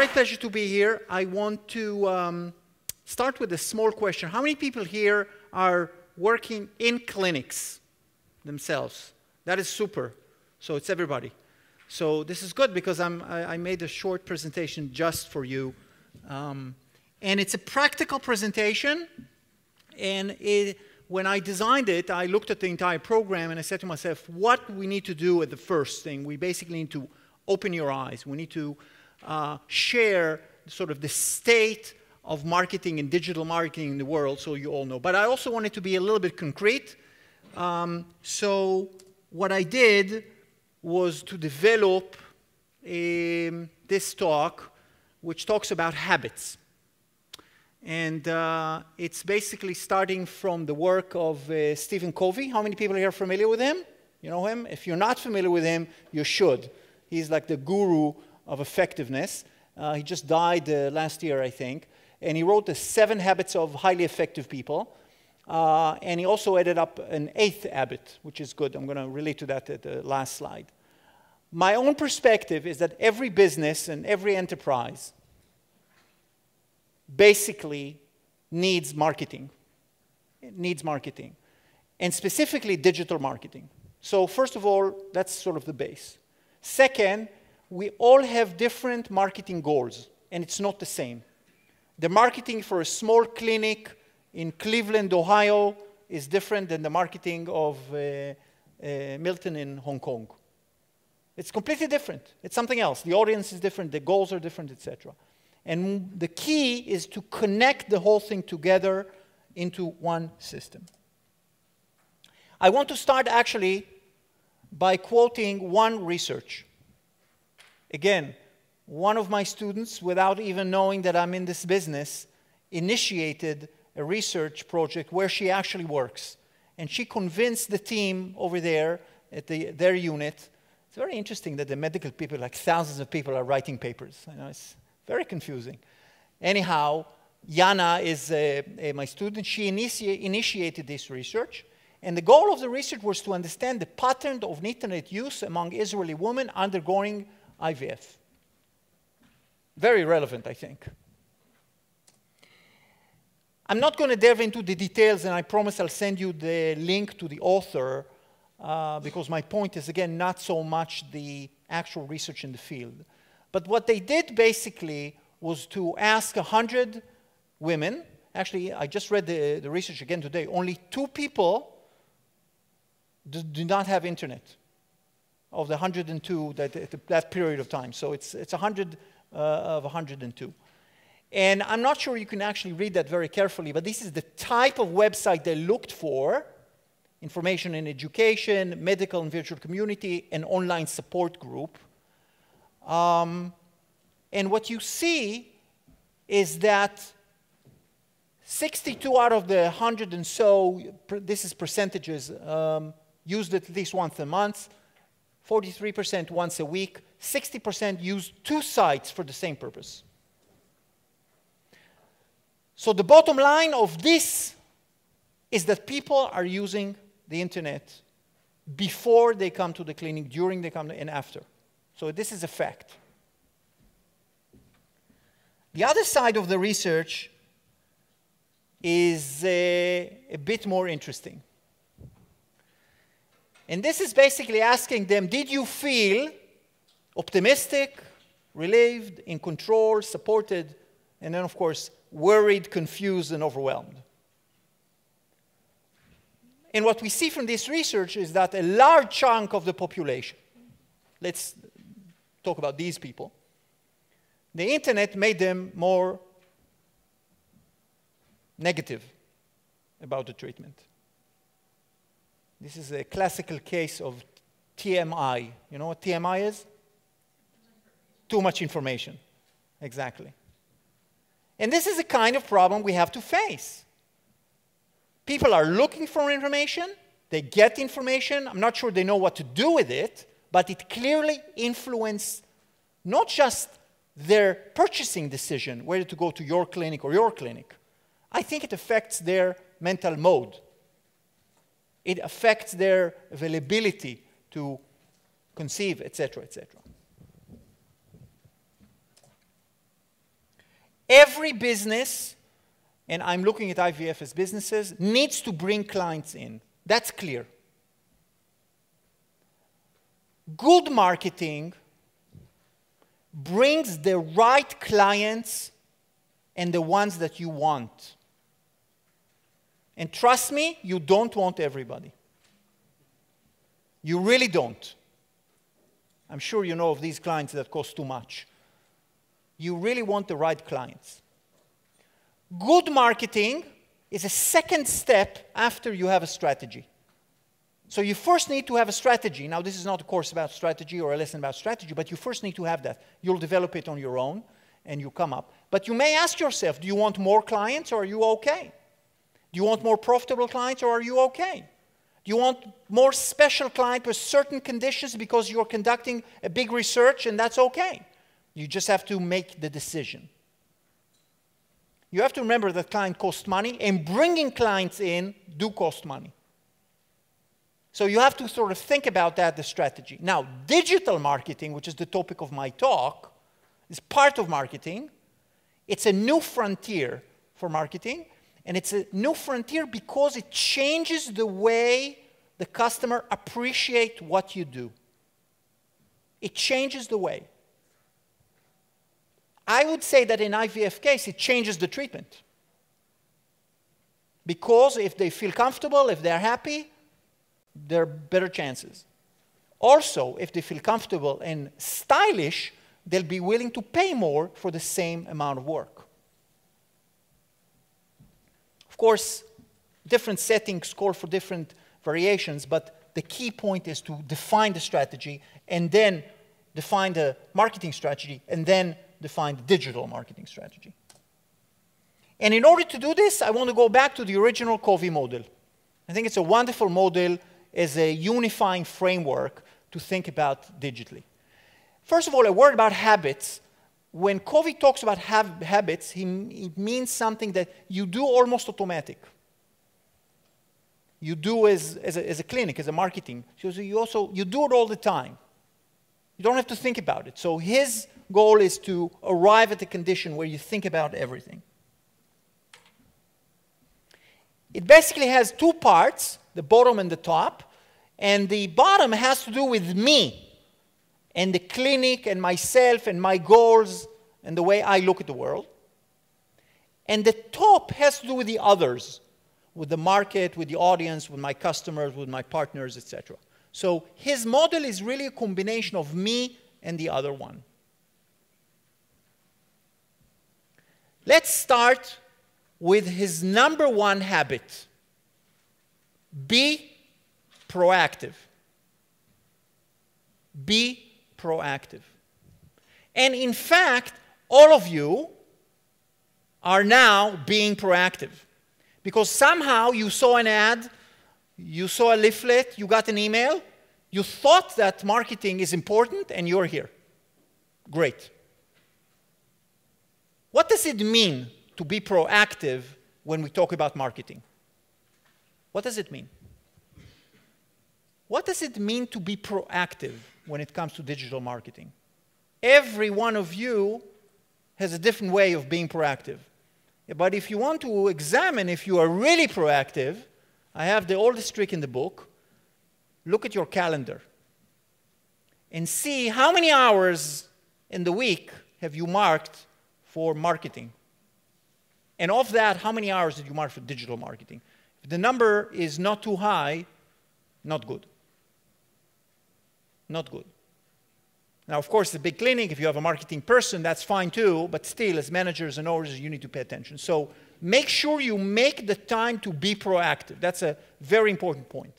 great pleasure to be here. I want to start with a small question. How many people here are working in clinics themselves? That is super. So it's everybody. So this is good because I made a short presentation just for you. And it's a practical presentation. And when I designed it, I looked at the entire program and I said to myself, what we need to do at the first thing, we basically need to open your eyes. We need to share sort of the state of marketing and digital marketing in the world so you all know. But I also wanted to be a little bit concrete. So what I did was to develop this talk, which talks about habits. And it's basically starting from the work of Stephen Covey. How many people here are familiar with him? You know him? If you're not familiar with him, you should. He's like the guru of effectiveness. He just died last year, I think. And he wrote the 7 Habits of Highly Effective People. And he also added up an 8th habit, which is good. I'm going to relate to that at the last slide. My own perspective is that every business and every enterprise basically needs marketing. It needs marketing. And specifically digital marketing. So first of all, that's sort of the base. Second, we all have different marketing goals, and it's not the same. The marketing for a small clinic in Cleveland, Ohio, is different than the marketing of Milton in Hong Kong. It's completely different. It's something else. The audience is different, the goals are different, etc. And the key is to connect the whole thing together into one system. I want to start actually by quoting one research. Again, one of my students, without even knowing that I'm in this business, initiated a research project where she actually works. And she convinced the team over there at their unit. It's very interesting that the medical people, like thousands of people, are writing papers. You know, it's very confusing. Anyhow, Yana is my student. She initiated this research. And the goal of the research was to understand the pattern of internet use among Israeli women undergoing IVF. Very relevant, I think. I'm not going to delve into the details, and I promise I'll send you the link to the author, because my point is, again, not so much the actual research in the field. But what they did, basically, was to ask 100 women. Actually, I just read the research again today. Only 2 people do not have internet of the 102 that period of time. So it's 100 of 102. And I'm not sure you can actually read that very carefully, but this is the type of website they looked for: information in education, medical and virtual community, and online support group. And what you see is that 62 out of the 100 and so, this is percentages, used it at least once a month, 43% once a week, 60% used 2 sites for the same purpose. So the bottom line of this is that people are using the internet before they come to the clinic, during they come, and after. So this is a fact. The other side of the research is a bit more interesting. And this is basically asking them, did you feel optimistic, relieved, in control, supported, and then, of course, worried, confused, and overwhelmed? And what we see from this research is that a large chunk of the population, let's talk about these people, the internet made them more negative about the treatment. This is a classical case of TMI. You know what TMI is? Too much information. Exactly. And this is a kind of problem we have to face. People are looking for information. They get information. I'm not sure they know what to do with it, but it clearly influences not just their purchasing decision, whether to go to your clinic or your clinic. I think it affects their mental mode. It affects their availability to conceive, etc., etc. Every business, and I'm looking at IVF as businesses, needs to bring clients in. That's clear. Good marketing brings the right clients and the ones that you want. And trust me, you don't want everybody. You really don't. I'm sure you know of these clients that cost too much. You really want the right clients. Good marketing is a second step after you have a strategy. So you first need to have a strategy. Now, this is not a course about strategy or a lesson about strategy, but you first need to have that. You'll develop it on your own, and you come up. But you may ask yourself, do you want more clients, or are you okay? Do you want more profitable clients, or are you okay? Do you want more special clients with certain conditions because you're conducting a big research, and that's okay? You just have to make the decision. You have to remember that client costs money, and bringing clients in do cost money. So you have to sort of think about that, the strategy. Now, digital marketing, which is the topic of my talk, is part of marketing. It's a new frontier for marketing, and it's a new frontier because it changes the way the customer appreciates what you do. It changes the way. I would say that in IVF case, it changes the treatment. Because if they feel comfortable, if they're happy, there are better chances. Also, if they feel comfortable and stylish, they'll be willing to pay more for the same amount of work. Of course, different settings call for different variations, but the key point is to define the strategy and then define the marketing strategy and then define the digital marketing strategy. And in order to do this, I want to go back to the original Covey model. I think it's a wonderful model as a unifying framework to think about digitally. First of all, a word about habits. When Covey talks about habits, it means something that you do almost automatic. You do as a clinic, as a marketing. So you do it all the time. You don't have to think about it. So his goal is to arrive at a condition where you think about everything. It basically has two parts, the bottom and the top. And the bottom has to do with me and the clinic and myself and my goals and the way I look at the world. And the top has to do with the others, with the market, with the audience, with my customers, with my partners, etc. So his model is really a combination of me and the other one. Let's start with his number one habit. Be proactive. Be proactive. And in fact, all of you are now being proactive. Because somehow you saw an ad, you saw a leaflet, you got an email, you thought that marketing is important, and you're here. Great. What does it mean to be proactive when we talk about marketing? What does it mean? What does it mean to be proactive when it comes to digital marketing? Every one of you has a different way of being proactive. But if you want to examine if you are really proactive, I have the oldest trick in the book. Look at your calendar and see how many hours in the week have you marked for marketing. And of that, how many hours did you mark for digital marketing? If the number is not too high, not good. Not good. Now, of course, the big clinic, if you have a marketing person, that's fine too, but still, as managers and owners, you need to pay attention. So make sure you make the time to be proactive. That's a very important point.